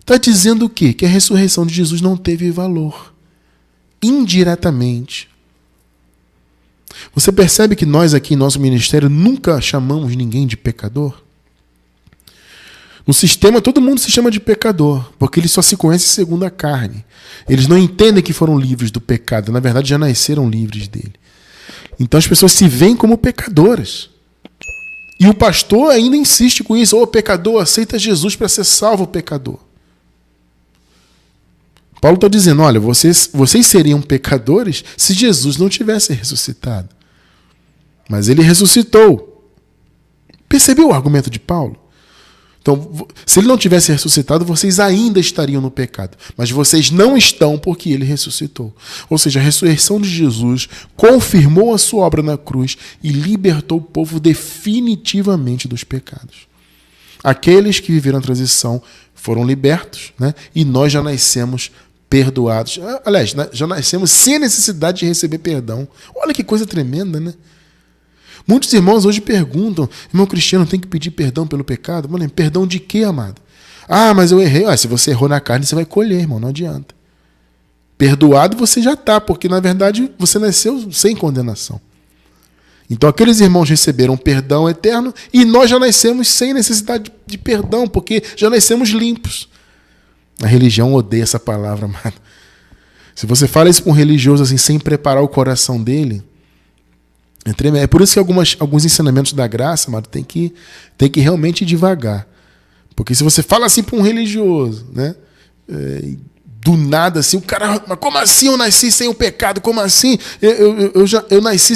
está dizendo o quê? Que a ressurreição de Jesus não teve valor. Indiretamente. Você percebe que nós aqui em nosso ministério nunca chamamos ninguém de pecador? No sistema, todo mundo se chama de pecador, porque eles só se conhecem segundo a carne. Eles não entendem que foram livres do pecado, na verdade já nasceram livres dele. Então as pessoas se veem como pecadoras. E o pastor ainda insiste com isso. Ô, pecador, aceita Jesus para ser salvo, pecador. Paulo está dizendo, olha, vocês seriam pecadores se Jesus não tivesse ressuscitado. Mas ele ressuscitou. Percebeu o argumento de Paulo? Então, se ele não tivesse ressuscitado, vocês ainda estariam no pecado. Mas vocês não estão porque ele ressuscitou. Ou seja, a ressurreição de Jesus confirmou a sua obra na cruz e libertou o povo definitivamente dos pecados. Aqueles que viveram a transição foram libertos, né? E nós já nascemos perdoados. Aliás, já nascemos sem a necessidade de receber perdão. Olha que coisa tremenda, né? Muitos irmãos hoje perguntam, irmão Cristiano, tem que pedir perdão pelo pecado? Mano, perdão de quê, amado? Ah, mas eu errei. Se você errou na carne, você vai colher, irmão, não adianta. Perdoado você já está, porque na verdade você nasceu sem condenação. Então aqueles irmãos receberam perdão eterno e nós já nascemos sem necessidade de perdão, porque já nascemos limpos. A religião odeia essa palavra, amado. Se você fala isso para um religioso assim, sem preparar o coração dele, é por isso que alguns ensinamentos da graça, amado, tem que realmente ir devagar. Porque se você fala assim para um religioso, né? Do nada assim, o cara, mas como assim eu nasci sem o pecado? Como assim? Eu nasci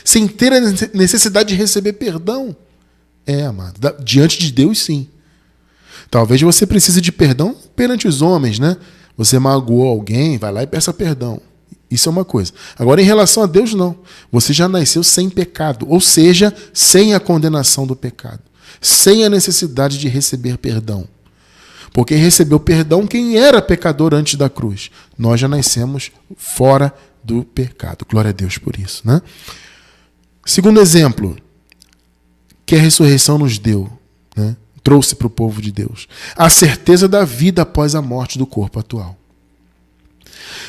sem ter a necessidade de receber perdão. Amado, diante de Deus sim. Talvez você precise de perdão perante os homens, né? Você magoou alguém, vai lá e peça perdão. Isso é uma coisa. Agora, em relação a Deus, não. Você já nasceu sem pecado, ou seja, sem a condenação do pecado, sem a necessidade de receber perdão. Porque recebeu perdão quem era pecador antes da cruz. Nós já nascemos fora do pecado. Glória a Deus por isso, né? Segundo exemplo, que a ressurreição nos deu, né? Trouxe para o povo de Deus a certeza da vida após a morte do corpo atual.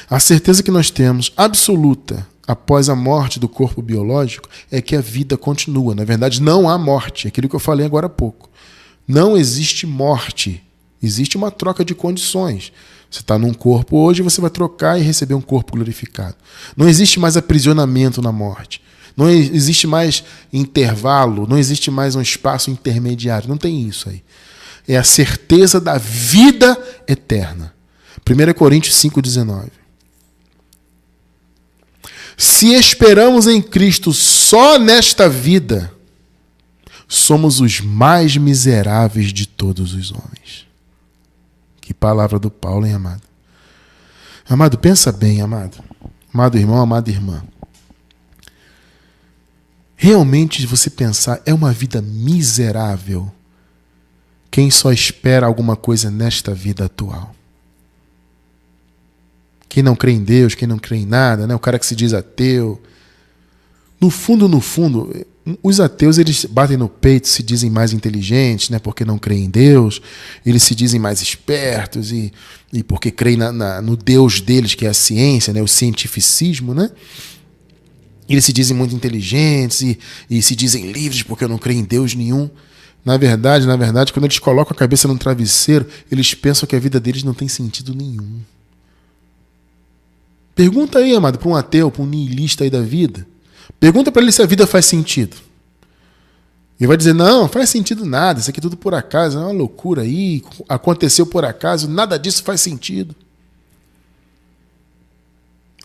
A certeza que nós temos absoluta após a morte do corpo biológico é que a vida continua. Na verdade, não há morte. Aquilo que eu falei agora há pouco. Não existe morte. Existe uma troca de condições. Você está num corpo hoje, você vai trocar e receber um corpo glorificado. Não existe mais aprisionamento na morte. Não existe mais intervalo. Não existe mais um espaço intermediário. Não tem isso aí. É a certeza da vida eterna. 1 Coríntios 5,19. Se esperamos em Cristo só nesta vida, somos os mais miseráveis de todos os homens. Que palavra do Paulo, hein, amado? Amado, pensa bem, amado. Amado irmão, amada irmã. Realmente, se você pensar, é uma vida miserável quem só espera alguma coisa nesta vida atual. Quem não crê em Deus, quem não crê em nada, né? O cara que se diz ateu. No fundo, os ateus eles batem no peito, se dizem mais inteligentes, né? Porque não creem em Deus. Eles se dizem mais espertos e porque creem no Deus deles, que é a ciência, né? O cientificismo, né? Eles se dizem muito inteligentes e se dizem livres porque eu não creio em Deus nenhum. Na verdade, quando eles colocam a cabeça no travesseiro, eles pensam que a vida deles não tem sentido nenhum. Pergunta aí, amado, para um ateu, para um nihilista aí da vida. Pergunta para ele se a vida faz sentido. Ele vai dizer, não faz sentido nada, isso aqui é tudo por acaso, é uma loucura aí, aconteceu por acaso, nada disso faz sentido.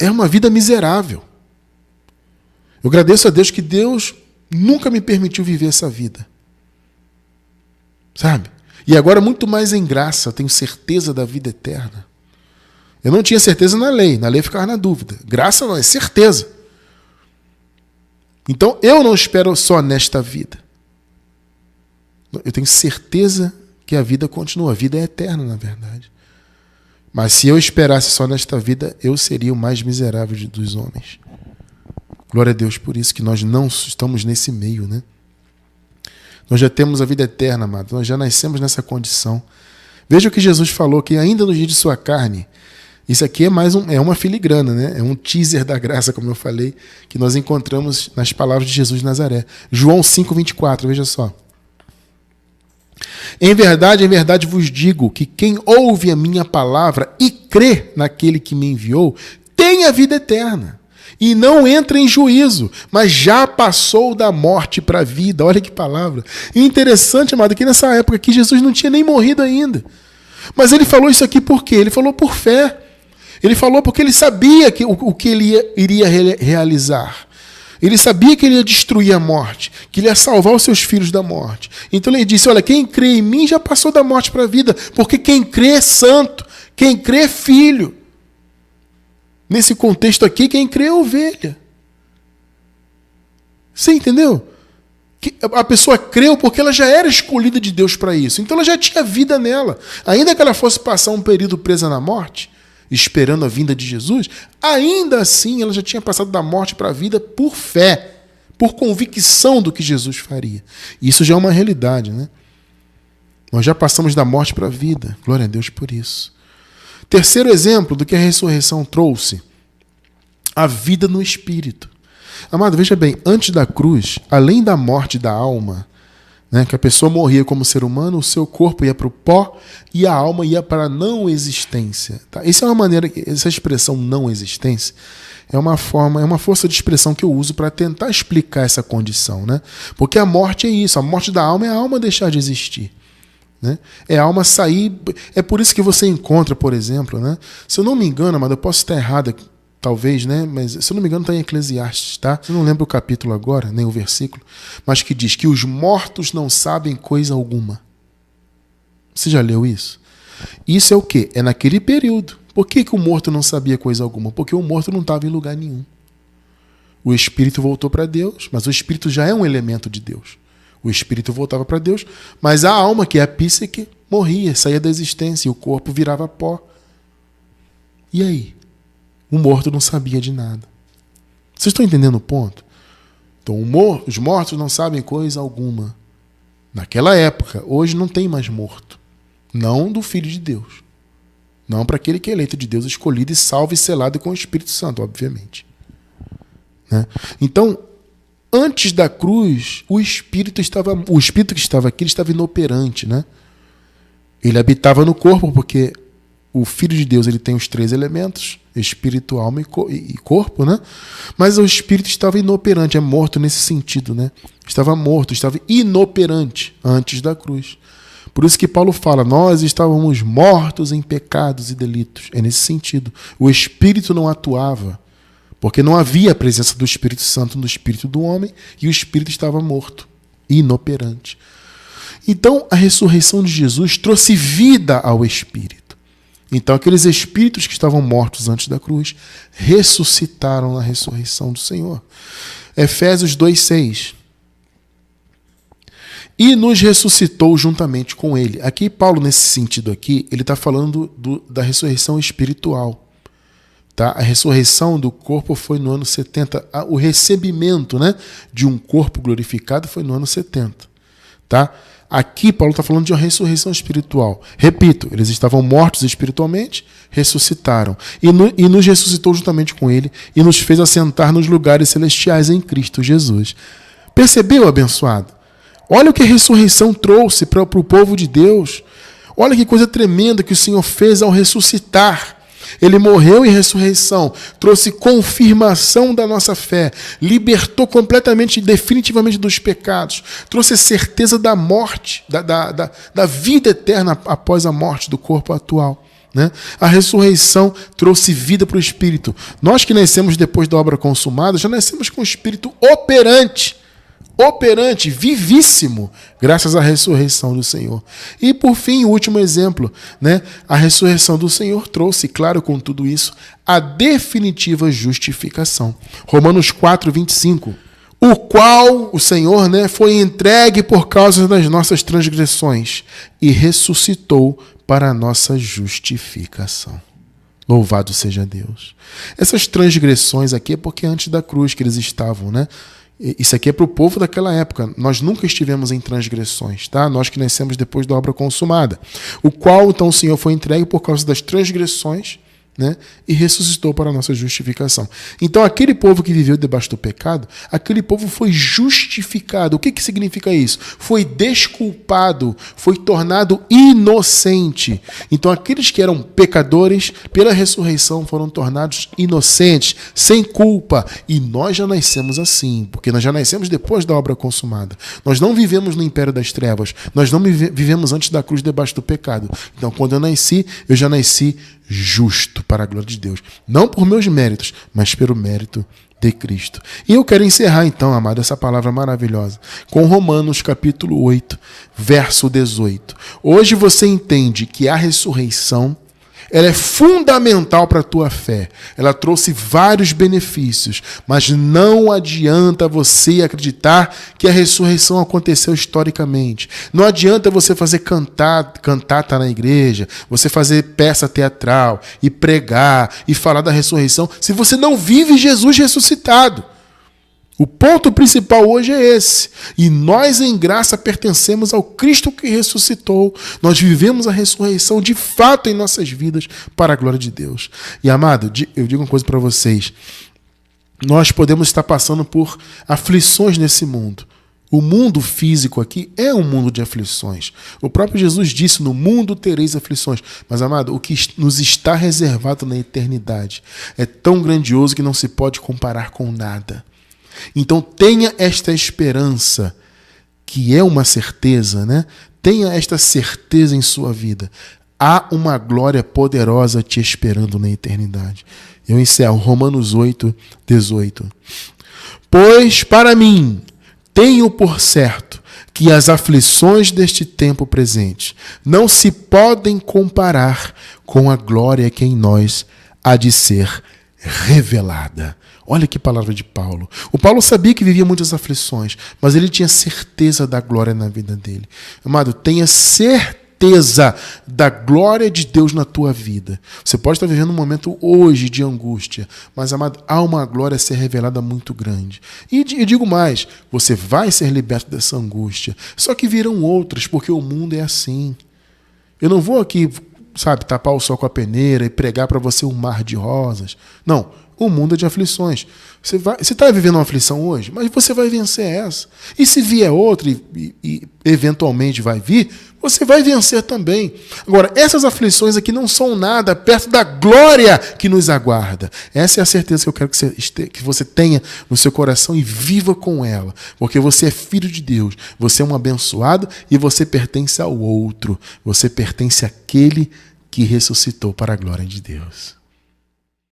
É uma vida miserável. Eu agradeço a Deus que Deus nunca me permitiu viver essa vida. Sabe? E agora, muito mais em graça, eu tenho certeza da vida eterna. Eu não tinha certeza na lei eu ficava na dúvida. Graça não, é certeza. Então, eu não espero só nesta vida. Eu tenho certeza que a vida continua. A vida é eterna, na verdade. Mas se eu esperasse só nesta vida, eu seria o mais miserável dos homens. Glória a Deus por isso, que nós não estamos nesse meio, né? Nós já temos a vida eterna, amado. Nós já nascemos nessa condição. Veja o que Jesus falou, que ainda no dia de sua carne, Isso aqui é uma filigrana, né? É um teaser da graça, como eu falei, que nós encontramos nas palavras de Jesus de Nazaré. João 5,24, veja só. Em verdade vos digo que quem ouve a minha palavra e crê naquele que me enviou, tem a vida eterna. E não entra em juízo, mas já passou da morte para a vida. Olha que palavra. E interessante, amado, que nessa época aqui Jesus não tinha nem morrido ainda. Mas ele falou isso aqui por quê? Ele falou por fé. Ele falou porque ele sabia o que ele iria realizar. Ele sabia que ele ia destruir a morte, que ele ia salvar os seus filhos da morte. Então ele disse, olha, quem crê em mim já passou da morte para a vida, porque quem crê é santo, quem crê é filho. Nesse contexto aqui, quem crê é ovelha. Você entendeu? A pessoa creu porque ela já era escolhida de Deus para isso. Então ela já tinha vida nela. Ainda que ela fosse passar um período presa na morte, esperando a vinda de Jesus, ainda assim ela já tinha passado da morte para a vida por fé, por convicção do que Jesus faria. Isso já é uma realidade, né? Nós já passamos da morte para a vida. Glória a Deus por isso. Terceiro exemplo do que a ressurreição trouxe, a vida no Espírito. Amado, veja bem, antes da cruz, além da morte da alma, né, que a pessoa morria como ser humano, o seu corpo ia para o pó e a alma ia para a não existência. Tá? Isso é uma maneira, essa expressão não existência é uma força de expressão que eu uso para tentar explicar essa condição, né? Porque a morte é isso, a morte da alma é a alma deixar de existir. Né? É a alma sair. É por isso que você encontra, por exemplo, né? Se eu não me engano, mas eu posso estar errado, talvez, né? Mas se eu não me engano, está em Eclesiastes, tá? Eu não lembro o capítulo agora, nem o versículo, mas que diz que os mortos não sabem coisa alguma. Você já leu isso? Isso é o quê? É naquele período. Por que o morto não sabia coisa alguma? Porque o morto não estava em lugar nenhum. O espírito voltou para Deus, mas o espírito já é um elemento de Deus. O espírito voltava para Deus, mas a alma, que é a psique, morria, saía da existência e o corpo virava pó. E aí? O morto não sabia de nada. Vocês estão entendendo o ponto? Então, os mortos não sabem coisa alguma. Naquela época, hoje não tem mais morto. Não do Filho de Deus. Não para aquele que é eleito de Deus, escolhido e salvo e selado com o Espírito Santo, obviamente. Né? Então, antes da cruz, o espírito que estava aqui, ele estava inoperante, né? Ele habitava no corpo, porque o Filho de Deus, ele tem os 3 elementos, espírito, alma e corpo, né? Mas o espírito estava inoperante, é morto nesse sentido, né? Estava morto, estava inoperante antes da cruz. Por isso que Paulo fala, nós estávamos mortos em pecados e delitos. É nesse sentido. O espírito não atuava, porque não havia a presença do Espírito Santo no espírito do homem e o espírito estava morto, inoperante. Então, a ressurreição de Jesus trouxe vida ao espírito. Então, aqueles espíritos que estavam mortos antes da cruz ressuscitaram na ressurreição do Senhor. Efésios 2,6. E nos ressuscitou juntamente com ele. Aqui, Paulo, nesse sentido aqui, ele está falando da ressurreição espiritual. Tá? A ressurreição do corpo foi no ano 70. O recebimento, né, de um corpo glorificado foi no ano 70. Tá? Aqui Paulo está falando de uma ressurreição espiritual. Repito, eles estavam mortos espiritualmente, ressuscitaram. E nos ressuscitou juntamente com ele e nos fez assentar nos lugares celestiais em Cristo Jesus. Percebeu, abençoado? Olha o que a ressurreição trouxe para o povo de Deus. Olha que coisa tremenda que o Senhor fez ao ressuscitar. Ele morreu em ressurreição, trouxe confirmação da nossa fé, libertou completamente e definitivamente dos pecados, trouxe certeza da morte, da vida eterna após a morte do corpo atual. Né? A ressurreição trouxe vida para o Espírito. Nós que nascemos depois da obra consumada, já nascemos com o Espírito operante, vivíssimo, graças à ressurreição do Senhor. E por fim, o último exemplo, né? A ressurreição do Senhor trouxe, claro, com tudo isso, a definitiva justificação. Romanos 4:25. O qual o Senhor, né, foi entregue por causa das nossas transgressões e ressuscitou para a nossa justificação. Louvado seja Deus. Essas transgressões aqui é porque antes da cruz que eles estavam, né? Isso aqui é para o povo daquela época. Nós nunca estivemos em transgressões, tá? Nós que nascemos depois da obra consumada. O qual, então, o Senhor foi entregue por causa das transgressões, né? E ressuscitou para a nossa justificação. Então, aquele povo que viveu debaixo do pecado, aquele povo foi justificado. O que significa isso? Foi desculpado, foi tornado inocente. Então, aqueles que eram pecadores, pela ressurreição, foram tornados inocentes, sem culpa. E nós já nascemos assim, porque nós já nascemos depois da obra consumada. Nós não vivemos no império das trevas, nós não vivemos antes da cruz debaixo do pecado. Então, quando eu já nasci justo para a glória de Deus. Não por meus méritos, mas pelo mérito de Cristo. E eu quero encerrar então, amado, essa palavra maravilhosa com Romanos capítulo 8, verso 18. Hoje você entende que a ressurreição, ela é fundamental para a tua fé. Ela trouxe vários benefícios, mas não adianta você acreditar que a ressurreição aconteceu historicamente. Não adianta você fazer cantata na igreja, você fazer peça teatral e pregar e falar da ressurreição, se você não vive Jesus ressuscitado. O ponto principal hoje é esse. E nós, em graça, pertencemos ao Cristo que ressuscitou. Nós vivemos a ressurreição de fato em nossas vidas para a glória de Deus. E, amado, eu digo uma coisa para vocês. Nós podemos estar passando por aflições nesse mundo. O mundo físico aqui é um mundo de aflições. O próprio Jesus disse, no mundo tereis aflições. Mas, amado, o que nos está reservado na eternidade é tão grandioso que não se pode comparar com nada. Então tenha esta esperança, que é uma certeza, né? Tenha esta certeza em sua vida. Há uma glória poderosa te esperando na eternidade. Eu encerro Romanos 8, 18. Pois para mim tenho por certo que as aflições deste tempo presente não se podem comparar com a glória que em nós há de ser revelada. Olha que palavra de Paulo. O Paulo sabia que vivia muitas aflições, mas ele tinha certeza da glória na vida dele. Amado, tenha certeza da glória de Deus na tua vida. Você pode estar vivendo um momento hoje de angústia, mas, amado, há uma glória a ser revelada muito grande. E digo mais, você vai ser liberto dessa angústia. Só que virão outras, porque o mundo é assim. Eu não vou aqui, tapar o sol com a peneira e pregar para você um mar de rosas. Não. O mundo é de aflições. Você está vivendo uma aflição hoje, mas você vai vencer essa. E se vier outra e eventualmente vai vir, você vai vencer também. Agora, essas aflições aqui não são nada perto da glória que nos aguarda. Essa é a certeza que eu quero que você tenha no seu coração e viva com ela. Porque você é filho de Deus, você é um abençoado e você pertence ao outro. Você pertence àquele que ressuscitou para a glória de Deus.